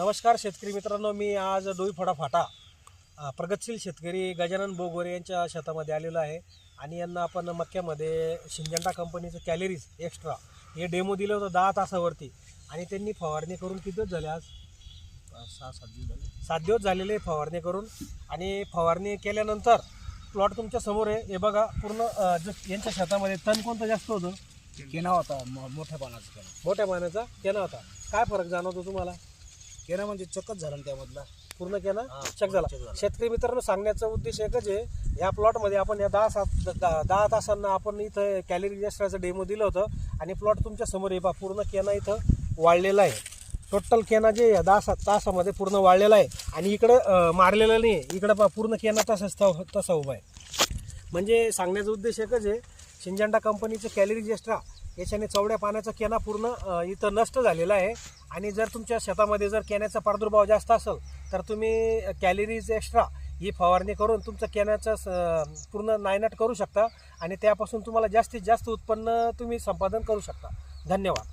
नमस्कार शेतकरी मित्रांनो, मी आज डोईफोडा फाटा प्रगतशील शेतकरी गजानन बोगोरे यांच्या शेतामध्ये आलेलो आहे आणि यांना आपण मक्यामध्ये सिंजंटा कंपनीचं कॅलरीज एक्स्ट्रा हे डेमो दिलं होतं 10 तासावरती आणि त्यांनी फवारणी करून किती दिवस झाले? आज 6-7 दिवस झाले. 7 दिवस झालेले फवारणी करून. आणि फवारणी केल्यानंतर प्लॉट तुमच्या समोर आहे. हे बघा पूर्ण यांच्या शेतामध्ये तण कोणतं जास्त होतं? केना होता, मोठ्या पानाचा केना. मोठ्या पाण्याचा केना होता. काय फरक जाणवतो तुम्हाला? केना म्हणजे चक्कच झाला ना त्यामधला, पूर्ण केना चक चक झाला. झाला. शेतकरी मित्रांनो, सांगण्याचा उद्देश एकच आहे, ह्या प्लॉटमध्ये आपण या 10 तासांना आपण इथं कॅलरी एक्स्ट्राचं डेमो दिलं होतं आणि प्लॉट तुमच्या समोर आहे. पूर्ण केना इथं वाळलेला आहे. टोटल केना जे 10 तासामध्ये पूर्ण वाळलेला आहे आणि इकडं मारलेला नाही आहे. इकडं पूर्ण केना तसा उभा आहे. म्हणजे सांगण्याचा उद्देश एकच आहे, सिंजंटा कंपनीचं कॅलरीज एक्स्ट्रा याच्याने चवड्या पाण्याचा केना पूर्ण इथं नष्ट झालेला आहे. आणि जर तुमच्या शेतामध्ये जर केन्याचा प्रादुर्भाव जास्त असेल तर तुम्ही कॅलरीज एक्स्ट्रा ही फवारणी करून तुमचं केन्याचं पूर्ण नायनाट करू शकता आणि त्यापासून तुम्हाला जास्तीत जास्त उत्पन्न तुम्ही संपादन करू शकता. धन्यवाद.